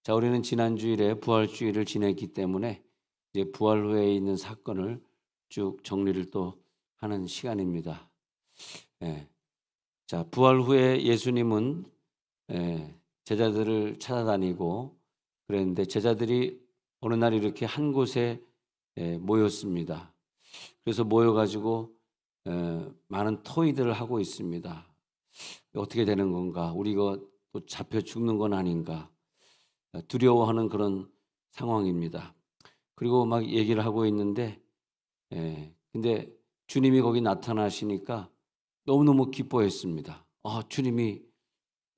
자, 우리는 지난 주일에 부활주일을 지냈기 때문에 이제 부활 후에 있는 사건을 쭉 정리를 또 하는 시간입니다. 예. 자, 부활 후에 예수님은 제자들을 찾아다니고 그랬는데 제자들이 어느 날 이렇게 한 곳에 모였습니다. 그래서 모여가지고 많은 토의들을 하고 있습니다. 어떻게 되는 건가? 우리 이거 또 잡혀 죽는 건 아닌가? 두려워하는 그런 상황입니다. 그리고 막 얘기를 하고 있는데, 근데 주님이 거기 나타나시니까 너무너무 기뻐했습니다. 아, 주님이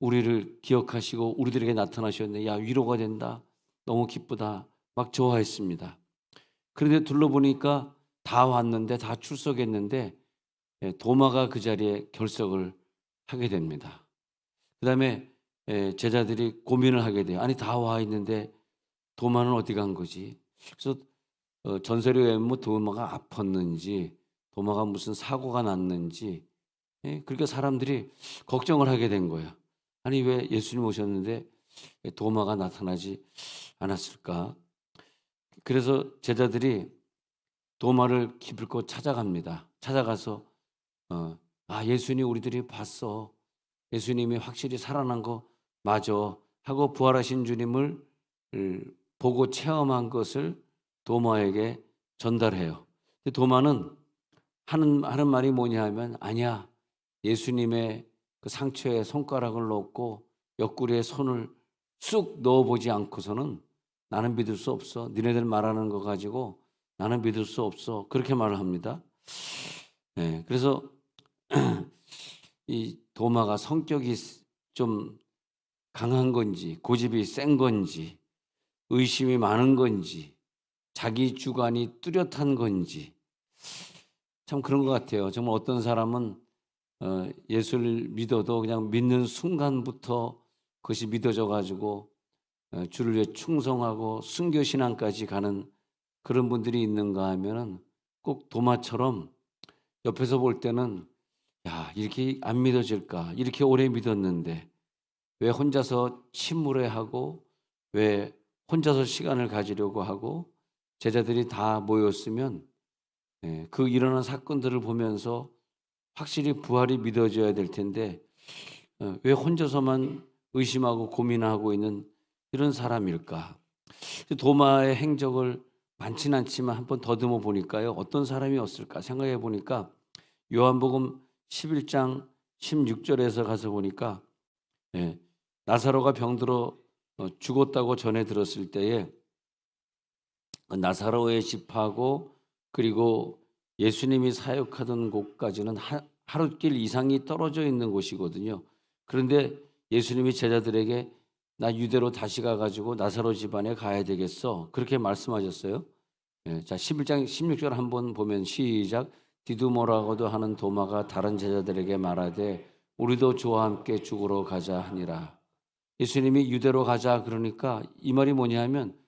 우리를 기억하시고 우리들에게 나타나셨네. 야, 위로가 된다. 너무 기쁘다. 막 좋아했습니다. 그런데 둘러보니까 다 왔는데, 다 출석했는데, 도마가 그 자리에 결석을 하게 됩니다. 그 다음에 제자들이 고민을 하게 돼요. 아니, 다 와 있는데 도마는 어디 간 거지? 그래서 전설에 의하면 뭐 도마가 아팠는지, 도마가 무슨 사고가 났는지, 그러니까 사람들이 걱정을 하게 된 거예요. 아니, 왜 예수님 오셨는데 도마가 나타나지 않았을까? 그래서 제자들이 도마를 기필코 찾아갑니다. 찾아가서 예수님 우리들이 봤어. 예수님이 확실히 살아난 거 맞아 하고 부활하신 주님을 보고 체험한 것을 도마에게 전달해요. 근데 도마는 하는 말이 뭐냐 하면, 아니야, 예수님의 그 상처에 손가락을 넣고 옆구리에 손을 쑥 넣어보지 않고서는 나는 믿을 수 없어. 니네들 말하는 거 가지고 나는 믿을 수 없어. 그렇게 말을 합니다. 그래서 이 도마가 성격이 좀 강한 건지, 고집이 센 건지, 의심이 많은 건지, 자기 주관이 뚜렷한 건지, 참 그런 것 같아요. 정말 어떤 사람은 예수를 믿어도 그냥 믿는 순간부터 그것이 믿어져 가지고 주를 위해 충성하고 순교 신앙까지 가는 그런 분들이 있는가 하면은 꼭 도마처럼 옆에서 볼 때는, 야, 이렇게 안 믿어질까? 이렇게 오래 믿었는데 왜 혼자서 침울해하고, 왜 혼자서 시간을 가지려고 하고, 제자들이 다 모였으면 그 일어난 사건들을 보면서 확실히 부활이 믿어져야 될 텐데 왜 혼자서만 의심하고 고민하고 있는 이런 사람일까? 도마의 행적을 많지는 않지만 한번 더듬어 보니까요, 어떤 사람이었을까 생각해 보니까 요한복음 11장 16절에서 가서 보니까 나사로가 병들어 죽었다고 전해 들었을 때에 나사로의 집하고 그리고 예수님이 사역하던 곳까지는 하룻길 이상이 떨어져 있는 곳이거든요. 그런데 예수님이 제자들에게 나 유대로 다시 가가지고 나사로 집안에 가야 되겠어, 그렇게 말씀하셨어요. 자, 11장 16절 한번 보면 시작. 디두모라고도 하는 도마가 다른 제자들에게 말하되 우리도 주와 함께 죽으러 가자 하니라. 예수님이 유대로 가자 그러니까 이 말이 뭐냐면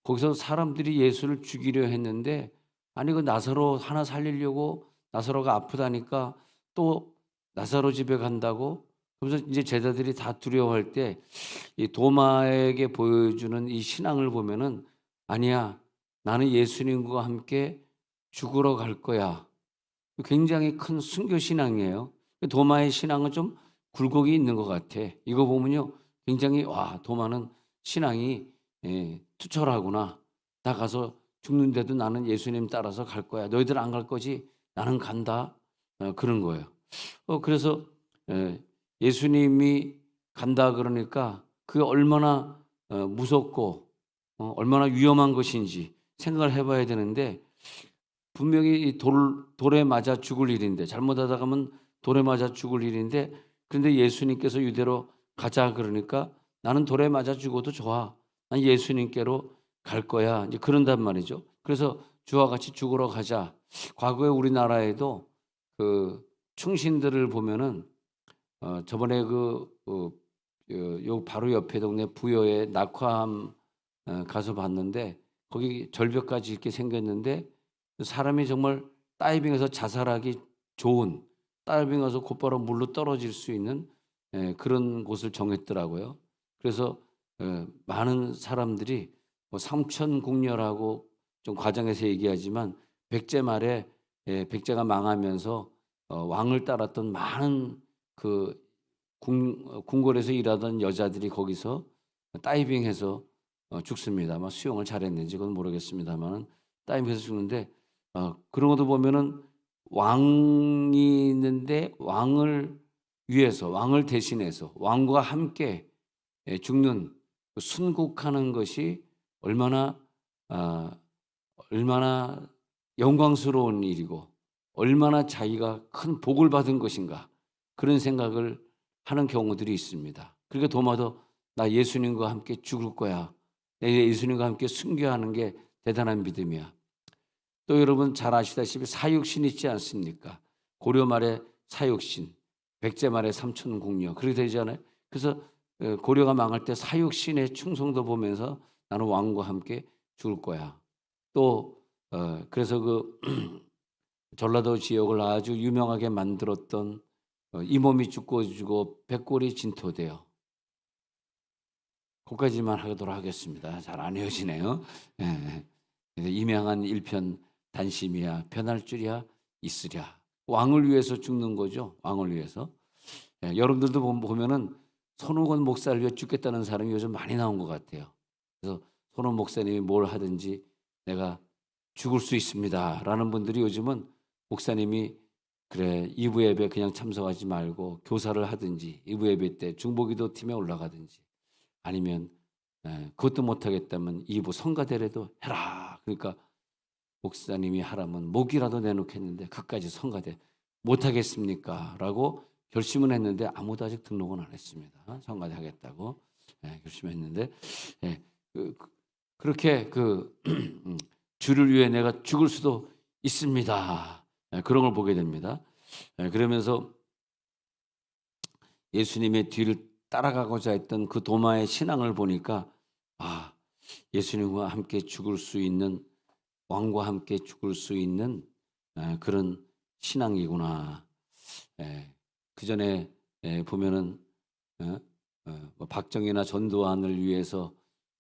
거기서 사람들이 예수를 죽이려 했는데, 아니 그 나사로 하나 살리려고, 나사로가 아프다니까 또 나사로 집에 간다고. 그래서 이제 제자들이 다 두려워할 때 이 도마에게 보여주는 이 신앙을 보면은, 아니야, 나는 예수님과 함께 죽으러 갈 거야. 굉장히 큰 순교 신앙이에요. 도마의 신앙은 좀 굴곡이 있는 것 같아. 이거 보면요, 굉장히 도마는 신앙이 투철하구나. 나 가서 죽는데도 나는 예수님 따라서 갈 거야. 너희들 안 갈 거지? 나는 간다. 그런 거예요. 그래서 예수님이 간다 그러니까 그게 얼마나 무섭고 얼마나 위험한 것인지 생각을 해봐야 되는데, 분명히 이 돌에 맞아 죽을 일인데, 잘못하다 가면 돌에 맞아 죽을 일인데, 그런데 예수님께서 유대로 가자 그러니까 나는 돌에 맞아 죽어도 좋아. 난 예수님께로 갈 거야. 이제 그런단 말이죠. 그래서 주와 같이 죽으러 가자. 과거에 우리나라에도 그 충신들을 보면은 저번에 요 바로 옆에 동네 부여에 낙화암 가서 봤는데, 거기 절벽까지 이렇게 생겼는데 사람이 정말 다이빙해서 자살하기 좋은, 다이빙해서 곧바로 물로 떨어질 수 있는 그런 곳을 정했더라고요. 그래서 많은 사람들이 뭐 삼천궁녀라고 좀 과장해서 얘기하지만 백제 말에 백제가 망하면서 왕을 따랐던 많은 그 궁궐에서 일하던 여자들이 거기서 다이빙해서 죽습니다. 아마 수영을 잘했는지 그건 모르겠습니다만 다이빙해서 죽는데 그런 것도 보면은 왕이 있는데 왕을 위해서 왕을 대신해서 왕과 함께 죽는 그 순국하는 것이 얼마나 아, 얼마나 영광스러운 일이고 얼마나 자기가 큰 복을 받은 것인가 그런 생각을 하는 경우들이 있습니다. 그러니까 도마도 나 예수님과 함께 죽을 거야. 내 예수님과 함께 순교하는 게 대단한 믿음이야. 또 여러분 잘 아시다시피 사육신 있지 않습니까? 고려 말에 사육신, 백제 말에 삼천궁녀 그렇게 되잖아요. 그래서 고려가 망할 때 사육신의 충성도 보면서 나는 왕과 함께 죽을 거야. 또 그래서 그 전라도 지역을 아주 유명하게 만들었던 이 몸이 죽고 백골이 진토되어 거기까지만 하도록 하겠습니다. 잘 안 헤어지네요. 임양한 일편 단심이야 편할 줄이야 있으랴. 왕을 위해서 죽는 거죠. 왕을 위해서. 여러분들도 보면은 손오건 목사를 위해 죽겠다는 사람이 요즘 많이 나온 것 같아요. 그래서 손오건 목사님이 뭘 하든지 내가 죽을 수 있습니다라는 분들이 요즘은 목사님이 그래 2부 예배 그냥 참석하지 말고 교사를 하든지 2부 예배 때 중보기도 팀에 올라가든지 아니면 그것도 못하겠다면 2부 성가대라도 해라. 그러니까 목사님이 하라면 목이라도 내놓겠는데 그까지 성가대 못하겠습니까? 라고 결심은 했는데 아무도 아직 등록은 안 했습니다. 성가대 하겠다고 결심했는데 그렇게 주를 위해 내가 죽을 수도 있습니다. 그런 걸 보게 됩니다. 그러면서 예수님의 뒤를 따라가고자 했던 그 도마의 신앙을 보니까 예수님과 함께 죽을 수 있는 왕과 함께 죽을 수 있는 그런 신앙이구나. 그 전에 보면은 뭐 박정희나 전두환을 위해서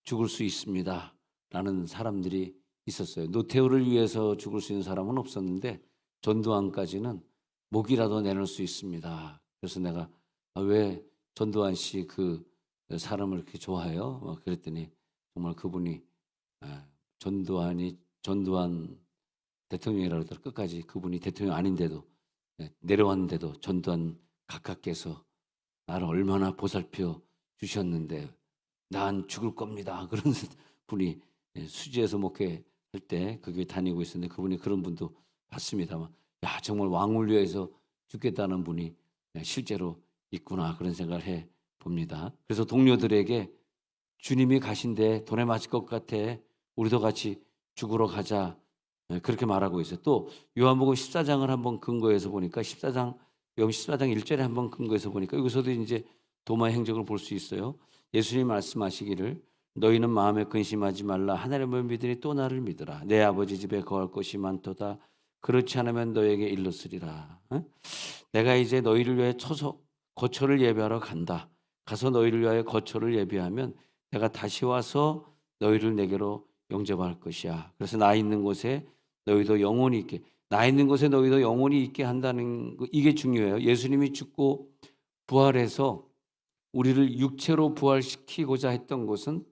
죽을 수 있습니다라는 사람들이 있었어요. 노태우를 위해서 죽을 수 있는 사람은 없었는데 전두환까지는 목이라도 내놓을 수 있습니다. 그래서 내가 왜 전두환 씨 그 사람을 그렇게 좋아해요? 그랬더니 정말 그분이 전두환 대통령이라고 하더라도 끝까지 그분이 대통령 아닌데도 내려왔는데도 전두환 각하께서 나를 얼마나 보살펴 주셨는데 난 죽을 겁니다. 그런 분이 수지에서 목회할 때 그 교회 다니고 있었는데 그분이 그런 분도 봤습니다만 정말 왕을 위해서 죽겠다는 분이 실제로 있구나 그런 생각을 해 봅니다. 그래서 동료들에게 주님이 가신데 돈에 맞을 것 같아 우리도 같이 죽으러 가자 그렇게 말하고 있어요. 또 요한복음 14장을 한번 근거해서 보니까 14장 1절에 한번 근거해서 보니까 여기서도 이제 도마의 행적을 볼 수 있어요. 예수님 말씀하시기를 너희는 마음에 근심하지 말라. 하나님을 믿으니 또 나를 믿으라. 내 아버지 집에 거할 것이 많도다. 그렇지 않으면 너에게 일렀으리라. 내가 이제 너희를 위해 거처를 예비하러 간다. 가서 너희를 위하여 거처를 예비하면 내가 다시 와서 너희를 내게로 영접할 것이야. 그래서 나 있는 곳에 너희도 영원히 있게 나 있는 곳에 너희도 영원히 있게 한다는 거 이게 중요해요. 예수님이 죽고 부활해서 우리를 육체로 부활시키고자 했던 것은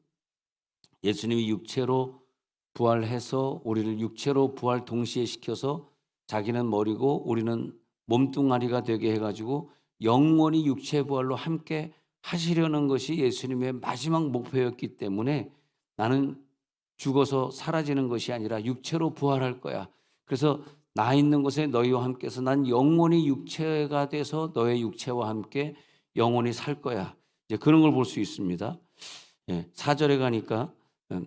예수님이 육체로 부활해서 우리를 육체로 부활 동시에 시켜서 자기는 머리고 우리는 몸뚱아리가 되게 해가지고 영원히 육체 부활로 함께 하시려는 것이 예수님의 마지막 목표였기 때문에 나는 죽어서 사라지는 것이 아니라 육체로 부활할 거야. 그래서 나 있는 곳에 너희와 함께서 난 영원히 육체가 돼서 너의 육체와 함께 영원히 살 거야. 이제 그런 걸 볼 수 있습니다. 4절에 가니까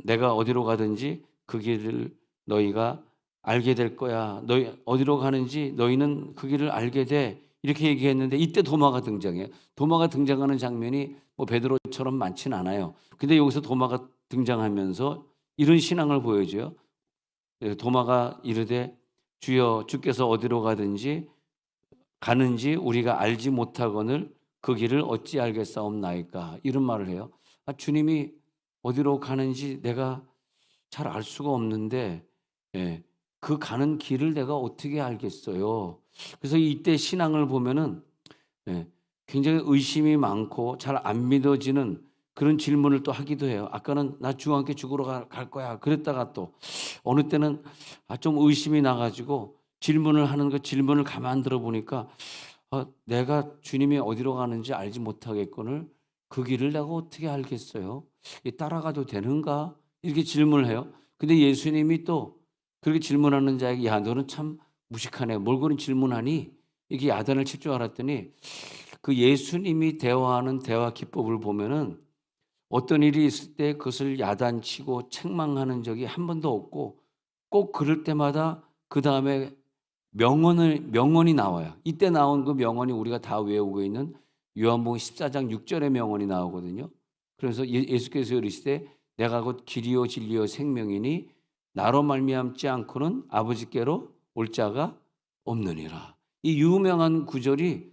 내가 어디로 가든지 그 길을 너희가 알게 될 거야. 너희 어디로 가는지 너희는 그 길을 알게 돼. 이렇게 얘기했는데 이때 도마가 등장해요. 도마가 등장하는 장면이 뭐 베드로처럼 많지는 않아요. 근데 여기서 도마가 등장하면서 이런 신앙을 보여줘요. 도마가 이르되 주여 주께서 어디로 가는지 우리가 알지 못하거늘 그 길을 어찌 알겠사옵나이까 이런 말을 해요. 주님이 어디로 가는지 내가 잘 알 수가 없는데 그 가는 길을 내가 어떻게 알겠어요. 그래서 이때 신앙을 보면은 굉장히 의심이 많고 잘 안 믿어지는 그런 질문을 또 하기도 해요. 아까는 나 주와 함께 죽으러 갈 거야 그랬다가 또 어느 때는 좀 의심이 나가지고 질문을 하는 그 질문을 가만 들어보니까 내가 주님이 어디로 가는지 알지 못하겠거늘 그 길을 내가 어떻게 알겠어요? 따라가도 되는가? 이렇게 질문을 해요. 근데 예수님이 또 그렇게 질문하는 자에게 야 너는 참 무식하네. 뭘 그런 질문하니? 이게 야단을 칠 줄 알았더니 그 예수님이 대화하는 대화 기법을 보면은 어떤 일이 있을 때 그것을 야단치고 책망하는 적이 한 번도 없고 꼭 그럴 때마다 그다음에 명언이 나와요. 이때 나온 그 명언이 우리가 다 외우고 있는 요한복음 14장 6절의 명언이 나오거든요. 그래서 예수께서 이르시되 내가 곧 길이요 진리요 생명이니 나로 말미암지 않고는 아버지께로 올 자가 없느니라. 이 유명한 구절이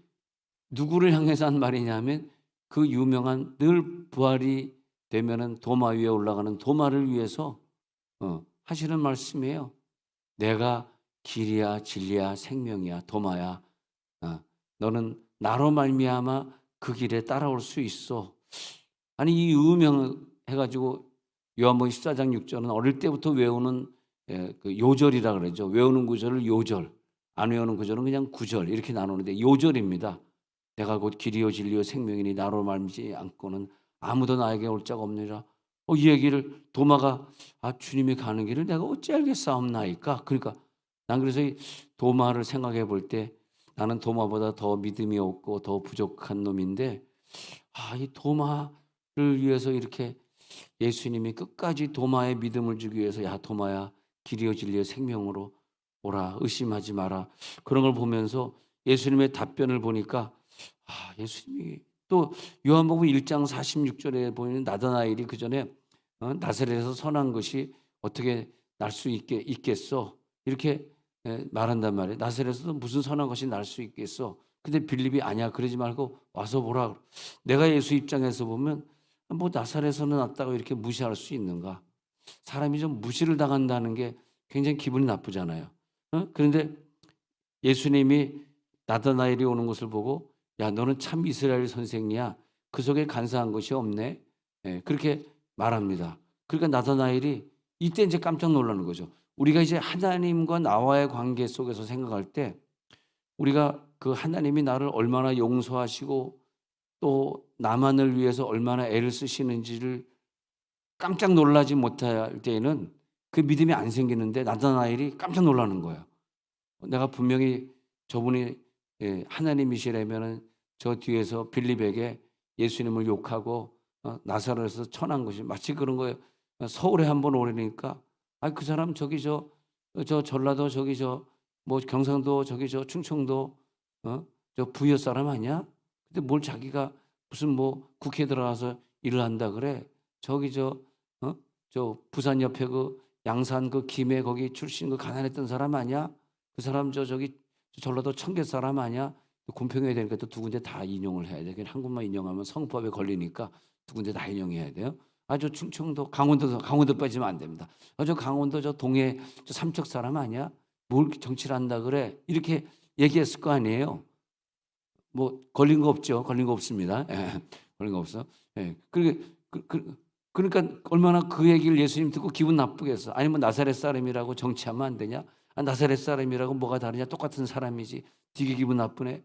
누구를 향해서 한 말이냐면 그 유명한 늘 부활이 되면은 도마 위에 올라가는 도마를 위해서 하시는 말씀이에요. 내가 길이야 진리야 생명이야 도마야. 너는 나로 말미암아 그 길에 따라올 수 있어. 아니 이 유명해가지고 요한복음 14장 6절은 어릴 때부터 외우는 그 요절이라 그러죠. 외우는 구절을 요절, 안 외우는 구절은 그냥 구절 이렇게 나누는데 요절입니다. 내가 곧 길이요 진리요 생명이니 나로 말미지 않고는 아무도 나에게 올 자가 없느니라. 이 얘기를 도마가 주님이 가는 길을 내가 어찌 알겠사옵나이까. 그러니까 난 그래서 이 도마를 생각해 볼 때 나는 도마보다 더 믿음이 없고 더 부족한 놈인데 이 도마를 위해서 이렇게 예수님이 끝까지 도마의 믿음을 주기 위해서 야 도마야 길이요 진리요 생명으로 오라 의심하지 마라 그런 걸 보면서 예수님의 답변을 보니까 예수님이 또 요한복음 1장 46절에 보이는 나다나엘이 그 전에 나사렛에서 선한 것이 어떻게 날 수 있겠어 이렇게 말한단 말이에요. 나사렛에서 무슨 선한 것이 날 수 있겠어. 근데 빌립이 아니야 그러지 말고 와서 보라. 내가 예수 입장에서 보면 뭐 나사렛에서는 낫다고 이렇게 무시할 수 있는가. 사람이 좀 무시를 당한다는 게 굉장히 기분이 나쁘잖아요. 그런데 예수님이 나다나엘이 오는 것을 보고 야 너는 참 이스라엘 선생이야. 그 속에 간사한 것이 없네. 그렇게 말합니다. 그러니까 나다나엘이 이때 이제 깜짝 놀라는 거죠. 우리가 이제 하나님과 나와의 관계 속에서 생각할 때 우리가 그 하나님이 나를 얼마나 용서하시고 또 나만을 위해서 얼마나 애를 쓰시는지를 깜짝 놀라지 못할 때에는 그 믿음이 안 생기는데 나다나엘이 깜짝 놀라는 거예요. 내가 분명히 저분이 하나님이시라면은 저 뒤에서 빌립에게 예수님을 욕하고 나사렛에서 천한 것이 마치 그런 거예요. 서울에 한번 오려니까 그 사람 저기 저 전라도 저기 뭐 경상도 저기 충청도 저 부여 사람 아니야? 근데 뭘 자기가 무슨 뭐 국회에 들어가서 일을 한다 그래? 저기 저 부산 옆에 그 양산 그 김해 거기 출신 그 가난했던 사람 아니야? 그 사람 저기 전라도 청계 사람 아니야? 공평해야 되니까 또 두 군데 다 인용을 해야 돼. 그냥 한 군만 인용하면 성법에 걸리니까 두 군데 다 인용해야 돼요. 저 충청도 강원도 빠지면 안 됩니다. 저 강원도 저 동해 저 삼척 사람 아니야? 뭘 정치를 한다 그래? 이렇게 얘기했을 거 아니에요. 뭐 걸린 거 없죠. 걸린 거 없습니다. 걸린 거 없어. 그러니까 얼마나 그 얘기를 예수님 듣고 기분 나쁘겠어. 아니면 나사렛 사람이라고 정치하면 안 되냐? 나사렛 사람이라고 뭐가 다르냐? 똑같은 사람이지. 되게 기분 나쁘네.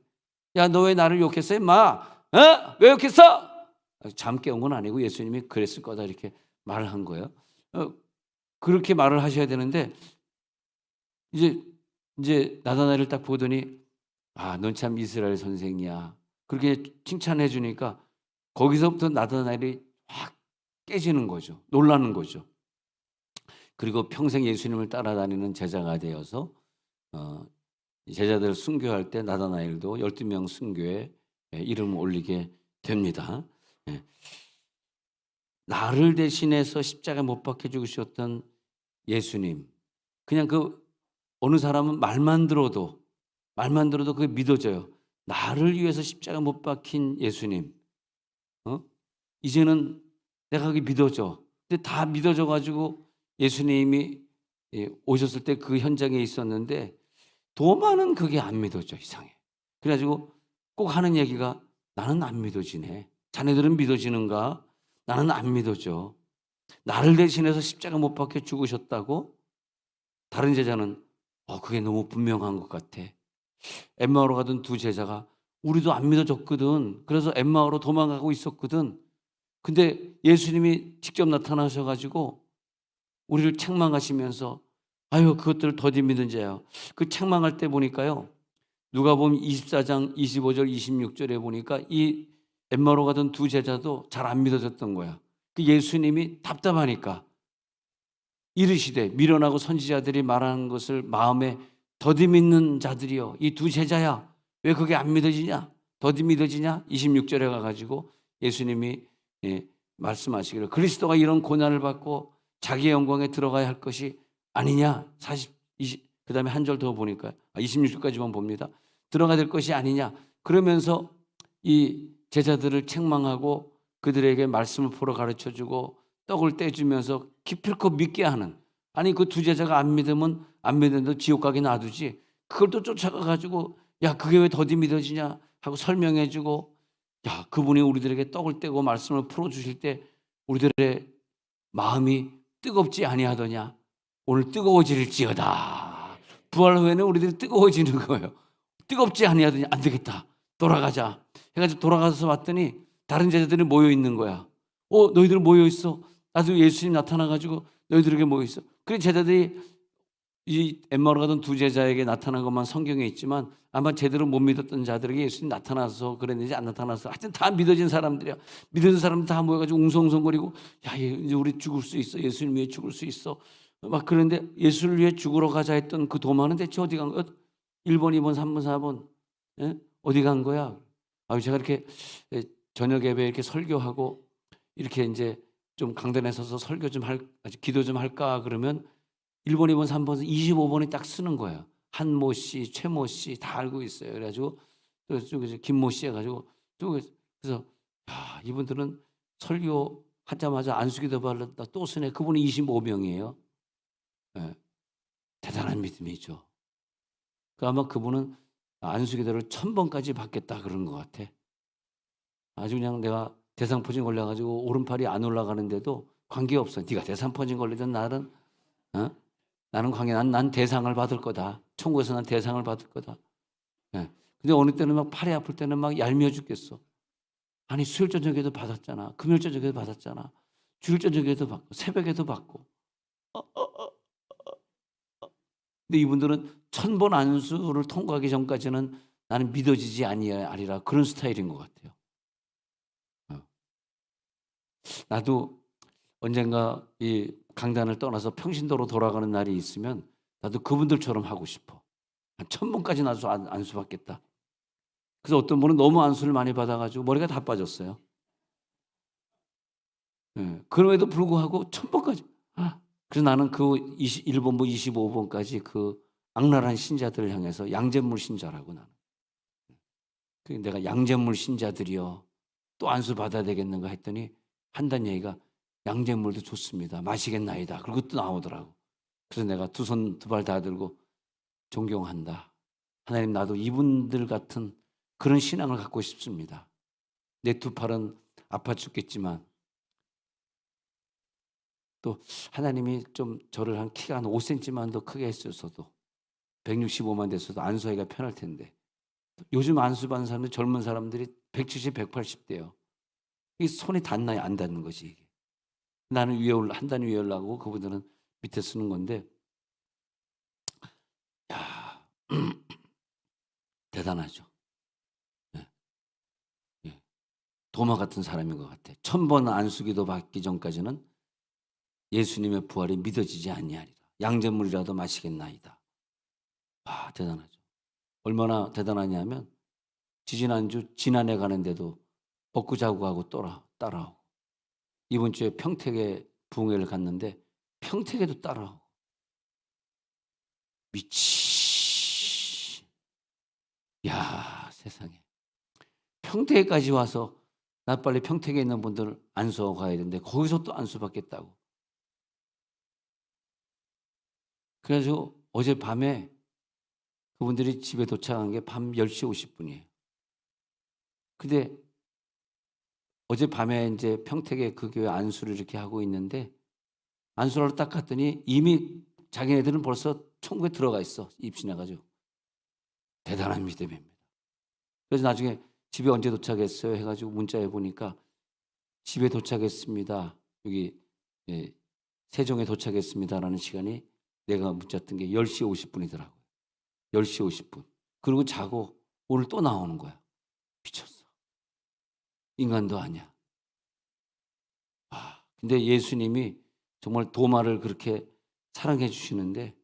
야, 너 왜 나를 욕했어, 임마? 왜 욕했어? 잠 깨운 건 아니고 예수님이 그랬을 거다 이렇게 말을 한 거예요. 그렇게 말을 하셔야 되는데 이제 나다나엘을 딱 보더니 넌 참 이스라엘 선생이야. 그렇게 칭찬해 주니까 거기서부터 나다나엘이 확 깨지는 거죠. 놀라는 거죠. 그리고 평생 예수님을 따라다니는 제자가 되어서 제자들 순교할 때 나다나엘도 12명 순교에 이름을 올리게 됩니다. 나를 대신해서 십자가에 못 박혀 죽으셨던 예수님. 그냥 그 어느 사람은 말만 들어도 그게 믿어져요. 나를 위해서 십자가 못 박힌 예수님. 이제는 내가 그게 믿어져. 근데 다 믿어져 가지고 예수님이 오셨을 때 그 현장에 있었는데 도마는 그게 안 믿어져, 이상해. 그래 가지고 꼭 하는 얘기가 나는 안 믿어지네. 자네들은 믿어지는가? 나는 안 믿어져. 나를 대신해서 십자가 못 박혀 죽으셨다고? 다른 제자는 그게 너무 분명한 것 같아. 엠마오로 가던 두 제자가 우리도 안 믿어졌거든. 그래서 엠마오로 도망가고 있었거든. 근데 예수님이 직접 나타나셔 가지고 우리를 책망하시면서 아유 그것들을 더디 믿은 자요. 그 책망할 때 보니까요. 누가복음 24장 25절 26절에 보니까 이 엠마오로 가던 두 제자도 잘 안 믿어졌던 거야. 그 예수님이 답답하니까 이르시되 미련하고 선지자들이 말하는 것을 마음에 더디 믿는 자들이여 이 두 제자야 왜 그게 안 믿어지냐 더디 믿어지냐 26절에 가가지고 예수님이 말씀하시기를 그리스도가 이런 고난을 받고 자기의 영광에 들어가야 할 것이 아니냐 40, 20 그다음에 한 절 더 보니까 26절까지만 봅니다. 들어가야 될 것이 아니냐 그러면서 이 제자들을 책망하고 그들에게 말씀을 풀어 가르쳐주고 떡을 떼주면서 기필코 믿게 하는 아니 그 두 제자가 안 믿으면 안 믿는데 지옥 가게 놔두지 그걸 또 쫓아가 가지고 야 그게 왜 더디 믿어지냐 하고 설명해주고 야 그분이 우리들에게 떡을 떼고 말씀을 풀어주실 때 우리들의 마음이 뜨겁지 아니하더냐 오늘 뜨거워질지어다 부활 후에는 우리들이 뜨거워지는 거예요. 뜨겁지 아니하더냐 안 되겠다 돌아가자 해가지고 돌아가서 봤더니 다른 제자들이 모여 있는 거야. 너희들 모여 있어. 나도 예수님 나타나가지고 너희들에게 모여 있어. 그래서 제자들이 이 엠마오로 가던 두 제자에게 나타난 것만 성경에 있지만 아마 제대로 못 믿었던 자들에게 예수님 나타나서 그랬는지 안 나타나서 하여튼 다 믿어진 사람들이야. 믿어진 사람들 다 모여가지고 웅성웅성거리고 야 이제 우리 죽을 수 있어. 예수님 위해 죽을 수 있어. 막 그런데 예수를 위해 죽으러 가자 했던 그 도마는 대체 어디 간 거야? 1번, 2번, 3번, 4번 예? 어디 간 거야? 제가 이렇게 저녁 예배 이렇게 설교하고 이렇게 이제 좀 강단에 서서 설교 좀 기도 좀 할까 그러면 1번, 2번, 3번, 25번이 딱 쓰는 거예요. 한모 씨, 최모 씨 다 알고 있어요. 그래가지고 또 쪽에서 김모 씨 해가지고 그래서 야, 이분들은 설교 하자마자 안수기도 발랐다 또 쓰네. 그분이 25명이에요. 네. 대단한 믿음이죠. 아마 그분은 안수기도를 1000번까지 받겠다 그런 것 같아. 아주 그냥 내가 대상포진 걸려가지고 오른팔이 안 올라가는데도 관계없어. 네가 대상포진 걸리든 나는 나는 난 대상을 받을 거다. 천국에서 난 대상을 받을 거다. 예. 근데 어느 때는 막 팔이 아플 때는 막 얄미워 죽겠어. 아니 수요일 저녁에도 받았잖아. 금요일 저녁에도 받았잖아. 주일 저녁에도 받고 새벽에도 받고. 근데 이분들은 1000번 안수를 통과하기 전까지는 나는 믿어지지 아니라 그런 스타일인 것 같아요. 나도 언젠가 이 강단을 떠나서 평신도로 돌아가는 날이 있으면 나도 그분들처럼 하고 싶어. 한 1000번까지 안수 받겠다. 그래서 어떤 분은 너무 안수를 많이 받아가지고 머리가 다 빠졌어요. 예, 그럼에도 불구하고 1000번까지. 그래서 나는 그 21번부 25번까지 그 악랄한 신자들을 향해서 양잿물 신자라고 나는. 내가 양잿물 신자들이여 또 안수 받아야 되겠는가 했더니 한단 얘기가 양잿물도 좋습니다. 마시겠나이다. 그리고 또 나오더라고. 그래서 내가 두 손 두 발 다 들고 존경한다. 하나님 나도 이분들 같은 그런 신앙을 갖고 싶습니다. 내 두 팔은 아파 죽겠지만 또 하나님이 좀 저를 한 키가 한 5cm만 더 크게 했었어도 165만 됐어도 안수하기가 편할 텐데 요즘 안수 받는 사람들 젊은 사람들이 170, 180대요. 이 손이 닿나요? 안 닿는 거지. 나는 한 단 위에 올라가고 그분들은 밑에 쓰는 건데 야 대단하죠. 예, 예. 도마 같은 사람인 것 같아. 1000번 안수기도 받기 전까지는 예수님의 부활이 믿어지지 아니하리라. 양잿물이라도 마시겠나이다. 대단하죠. 얼마나 대단하냐면 지난해 가는데도 벗고 자고 하고 따라오고 이번 주에 평택에 부흥회를 갔는데 평택에도 따라오고 야 세상에 평택까지 와서 나 빨리 평택에 있는 분들 안수하고 가야 되는데 거기서 또 안수받겠다고. 그래가지고 어젯밤에 그분들이 집에 도착한 게 밤 10시 50분이에요. 근데 어젯밤에 이제 평택에 그 교회 안수를 이렇게 하고 있는데 안수를 딱 갔더니 이미 자기네들은 벌써 천국에 들어가 있어. 입신해가지고. 대단한 믿음입니다. 그래서 나중에 집에 언제 도착했어요? 해가지고 문자해 보니까 집에 도착했습니다. 여기 세종에 도착했습니다라는 시간이 내가 문자 뜬 게 10시 50분이더라고요. 10시 50분. 그리고 자고 오늘 또 나오는 거야. 미쳤어. 인간도 아니야. 근데 예수님이 정말 도마를 그렇게 사랑해 주시는데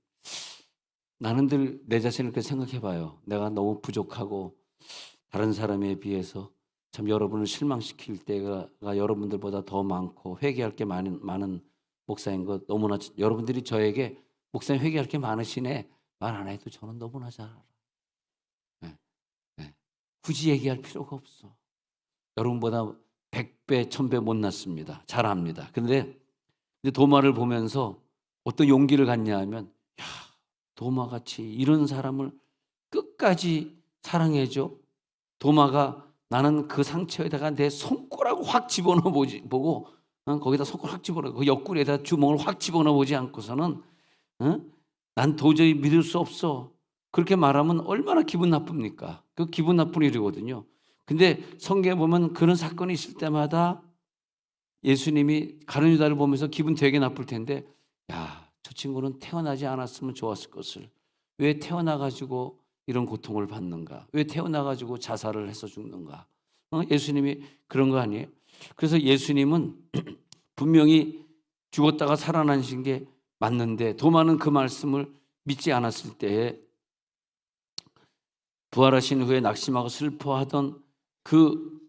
나는 늘 내 자신을 그렇게 생각해 봐요. 내가 너무 부족하고 다른 사람에 비해서 참 여러분을 실망시킬 때가 여러분들보다 더 많고 회개할 게 많은 목사인 것 너무나 여러분들이 저에게 목사님 회개할 게 많으시네 말 안 해도 저는 너무나 잘 알아요. 네, 네. 굳이 얘기할 필요가 없어. 여러분보다 100배, 1000배 못났습니다. 잘 압니다. 그런데 도마를 보면서 어떤 용기를 갖냐 하면 야, 도마같이 이런 사람을 끝까지 사랑해줘. 도마가 나는 그 상처에다가 내 손가락을 확 집어넣어 보고 거기다 손가락 확 집어넣어 그 옆구리에다 주먹을 확 집어넣어 보지 않고서는 난 도저히 믿을 수 없어. 그렇게 말하면 얼마나 기분 나쁩니까? 그 기분 나쁜 일이거든요. 근데 성경에 보면 그런 사건이 있을 때마다 예수님이 가룟 유다를 보면서 기분 되게 나쁠 텐데 야, 저 친구는 태어나지 않았으면 좋았을 것을 왜 태어나가지고 이런 고통을 받는가? 왜 태어나가지고 자살을 해서 죽는가? 예수님이 그런 거 아니에요? 그래서 예수님은 분명히 죽었다가 살아나신 게 맞는데 도마는 그 말씀을 믿지 않았을 때에 부활하신 후에 낙심하고 슬퍼하던 그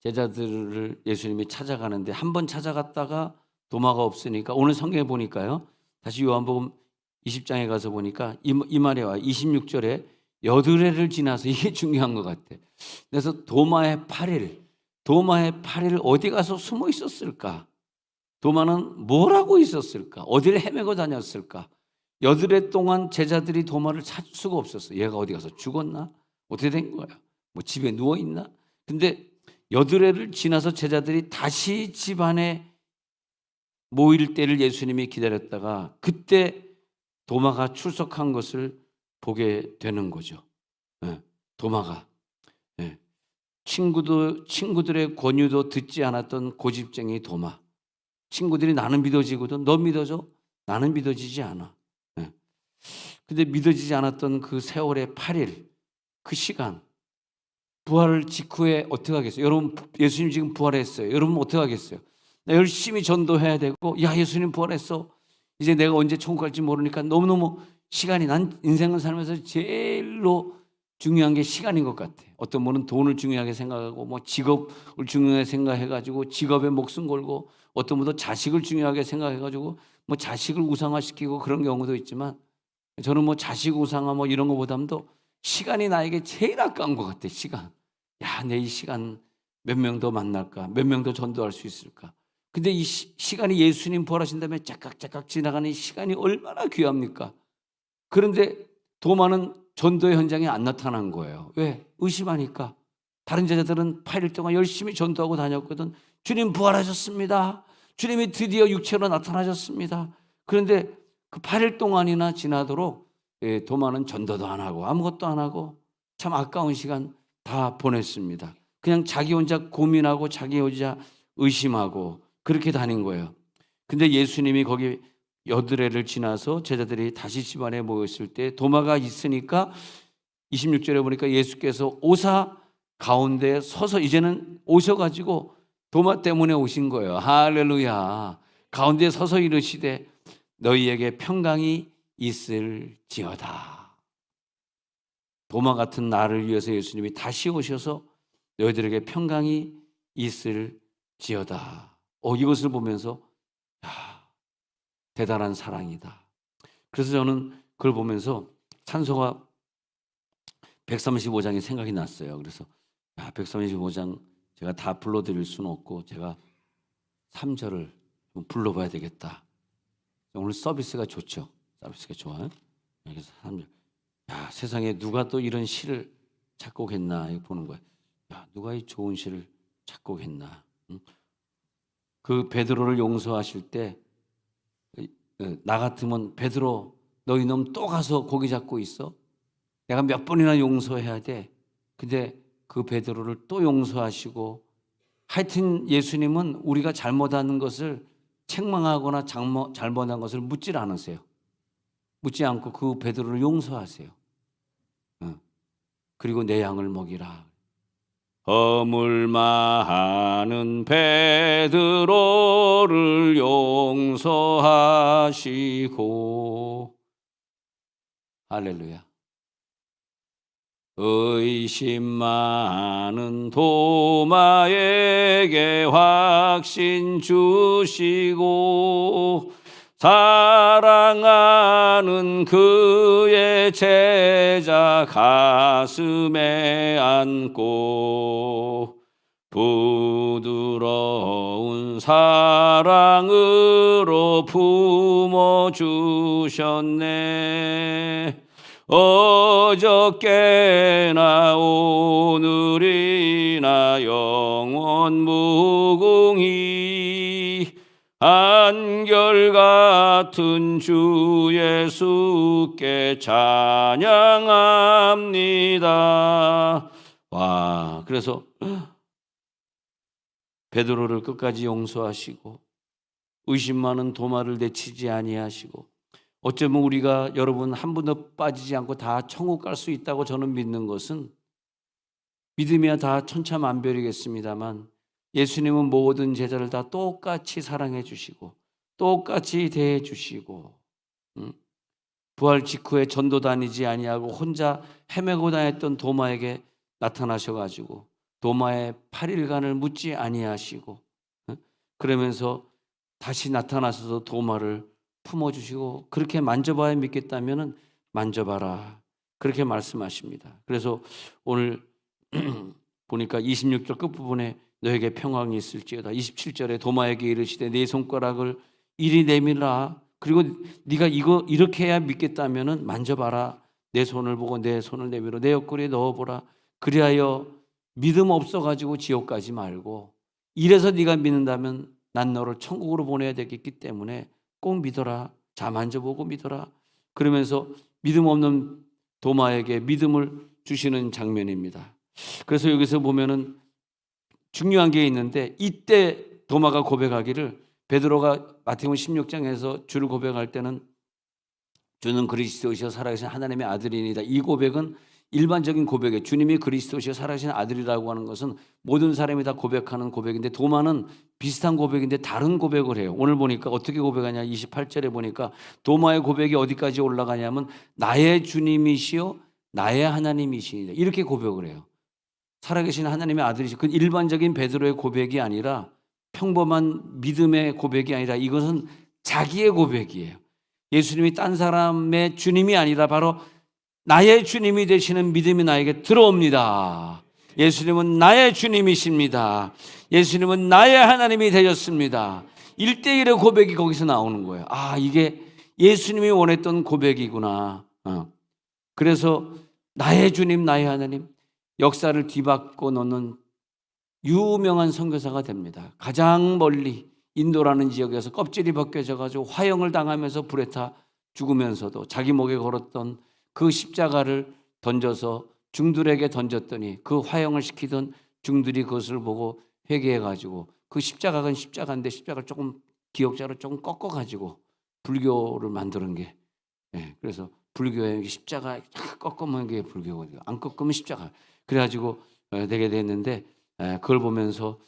제자들을 예수님이 찾아가는데 한 번 찾아갔다가 도마가 없으니까 오늘 성경에 보니까요. 다시 요한복음 20장에 가서 보니까 이 말에 와 26절에 여드레를 지나서 이게 중요한 것 같아. 그래서 도마의 8일 어디 가서 숨어 있었을까? 도마는 뭘 하고 있었을까? 어디를 헤매고 다녔을까? 여드레 동안 제자들이 도마를 찾을 수가 없었어. 얘가 어디 가서 죽었나? 어떻게 된 거야? 뭐 집에 누워 있나? 근데 여드레를 지나서 제자들이 다시 집 안에 모일 때를 예수님이 기다렸다가 그때 도마가 출석한 것을 보게 되는 거죠. 도마가 친구들의 권유도 듣지 않았던 고집쟁이 도마. 친구들이 나는 믿어지거든. 너 믿어져? 나는 믿어지지 않아. 근데 믿어지지 않았던 그 세월의 8일 그 시간 부활 직후에 어떻게 하겠어요? 여러분 예수님 지금 부활했어요. 여러분 어떻게 하겠어요? 나 열심히 전도해야 되고 야 예수님 부활했어. 이제 내가 언제 천국 갈지 모르니까 너무너무 시간이 난 인생을 살면서 제일로 중요한 게 시간인 것 같아. 어떤 분은 돈을 중요하게 생각하고 뭐 직업을 중요하게 생각해가지고 직업에 목숨 걸고 어떤 분도 자식을 중요하게 생각해가지고 뭐 자식을 우상화시키고 그런 경우도 있지만 저는 뭐 자식 우상화 뭐 이런 것보다도 시간이 나에게 제일 아까운 것 같아. 시간. 야, 내 이 시간 몇 명 더 만날까? 몇 명 더 전도할 수 있을까? 근데 이 시간이 예수님 부활하신 다음에 짝깍짝깍 지나가는 이 시간이 얼마나 귀합니까? 그런데 도마는 전도의 현장에 안 나타난 거예요. 왜? 의심하니까. 다른 제자들은 8일 동안 열심히 전도하고 다녔거든. 주님 부활하셨습니다. 주님이 드디어 육체로 나타나셨습니다. 그런데 그 8일 동안이나 지나도록 도마는 전도도 안 하고 아무것도 안 하고 참 아까운 시간 다 보냈습니다. 그냥 자기 혼자 고민하고 자기 혼자 의심하고 그렇게 다닌 거예요. 근데 예수님이 거기 여드레를 지나서 제자들이 다시 집안에 모였을 때 도마가 있으니까 26절에 보니까 예수께서 오사 가운데 서서 이제는 오셔가지고 도마 때문에 오신 거예요. 할렐루야. 가운데 서서 이르시되 너희에게 평강이 있을지어다. 도마 같은 나를 위해서 예수님이 다시 오셔서 너희들에게 평강이 있을지어다. 이것을 보면서 대단한 사랑이다. 그래서 저는 그걸 보면서 찬송가 135장이 생각이 났어요. 그래서 135장 제가 다 불러드릴 수는 없고 제가 3절을 좀 불러봐야 되겠다. 오늘 서비스가 좋죠. 서비스가 좋아요. 그래서 3절. 야, 세상에 누가 또 이런 시를 작곡했나 이거 보는 거예요. 야, 누가 이 좋은 시를 작곡했나. 응? 그 베드로를 용서하실 때 나 같으면 베드로 너 이놈 또 가서 고기 잡고 있어? 내가 몇 번이나 용서해야 돼. 근데 그 베드로를 또 용서하시고 하여튼 예수님은 우리가 잘못하는 것을 책망하거나 잘못한 것을 묻질 않으세요. 묻지 않고 그 베드로를 용서하세요. 그리고 내 양을 먹이라. 허물 많은 베드로를 용서하시고 할렐루야. 의심 많은 도마에게 확신 주시고 사랑하는 그의 제자 가슴에 안고 부드러운 사랑으로 품어주셨네. 어저께나 오늘이나 영원 무궁히 한결같은 주 예수께 찬양합니다. 와, 그래서 베드로를 끝까지 용서하시고 의심 많은 도마를 내치지 아니하시고 어쩌면 우리가 여러분 한 분도 빠지지 않고 다 천국 갈 수 있다고 저는 믿는 것은 믿음이야 다 천차만별이겠습니다만 예수님은 모든 제자를 다 똑같이 사랑해 주시고 똑같이 대해 주시고 부활 직후에 전도 다니지 아니하고 혼자 헤매고 다녔던 도마에게 나타나셔가지고 도마의 8일간을 묻지 아니하시고 그러면서 다시 나타나셔서 도마를 품어주시고 그렇게 만져봐야 믿겠다면 만져봐라 그렇게 말씀하십니다. 그래서 오늘 보니까 26절 끝부분에 너에게 평강이 있을지어다 27절에 도마에게 이르시되 네 손가락을 이리 내밀라 그리고 네가 이거 이렇게 해야 믿겠다면 만져봐라 내 손을 보고 내 손을 내밀어 내 옆구리에 넣어보라 그리하여 믿음 없어가지고 지옥 가지 말고 이래서 네가 믿는다면 난 너를 천국으로 보내야 되겠기 때문에 꼭 믿어라. 자 만져보고 믿어라. 그러면서 믿음 없는 도마에게 믿음을 주시는 장면입니다. 그래서 여기서 보면은 중요한 게 있는데 이때 도마가 고백하기를 베드로가 마태복음 16장에서 주를 고백할 때는 주는 그리스도시여 살아계신 하나님의 아들이니다. 이 고백은 일반적인 고백이에요. 주님이 그리스도시여 살아계신 아들이라고 하는 것은 모든 사람이 다 고백하는 고백인데 도마는 비슷한 고백인데 다른 고백을 해요. 오늘 보니까 어떻게 고백하냐 28절에 보니까 도마의 고백이 어디까지 올라가냐면 나의 주님이시여 나의 하나님이시니다. 이렇게 고백을 해요. 살아계신 하나님의 아들이시. 그 일반적인 베드로의 고백이 아니라 평범한 믿음의 고백이 아니라 이것은 자기의 고백이에요. 예수님이 딴 사람의 주님이 아니라 바로 나의 주님이 되시는 믿음이 나에게 들어옵니다. 예수님은 나의 주님이십니다. 예수님은 나의 하나님이 되셨습니다. 1대1의 고백이 거기서 나오는 거예요. 아, 이게 예수님이 원했던 고백이구나. 그래서 나의 주님, 나의 하나님, 역사를 뒤바꿔 놓는 유명한 선교사가 됩니다. 가장 멀리 인도라는 지역에서 껍질이 벗겨져가지고 화형을 당하면서 불에 타 죽으면서도 자기 목에 걸었던 그 십자가를 던져서 중들에게 던졌더니 그 화형을 시키던 중들이 그것을 보고 회개해가지고 그 십자가는 십자가인데 십자가를 조금 기역자로 조금 꺾어가지고 불교를 만드는 게 그래서 불교의 십자가 꺾으면 게 불교거든요. 안 꺾으면 십자가. 그래가지고 되게 됐는데 그걸 보면서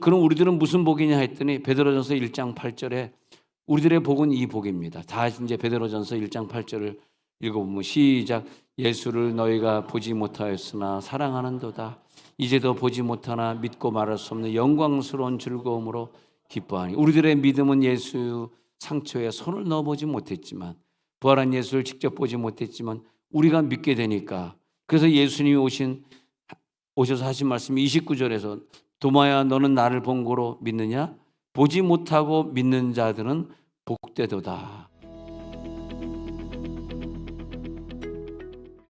그럼 우리들은 무슨 복이냐 했더니 베드로전서 1장 8절에 우리들의 복은 이 복입니다. 다 이제 베드로전서 1장 8절을 읽어보면 시작. 예수를 너희가 보지 못하였으나 사랑하는도다. 이제도 보지 못하나 믿고 말할 수 없는 영광스러운 즐거움으로 기뻐하니. 우리들의 믿음은 예수 상처에 손을 넣어보지 못했지만 부활한 예수를 직접 보지 못했지만 우리가 믿게 되니까 그래서 예수님이 오셔서 하신 말씀이 29절에서 도마야 너는 나를 본 거로 믿느냐? 보지 못하고 믿는 자들은 복되도다.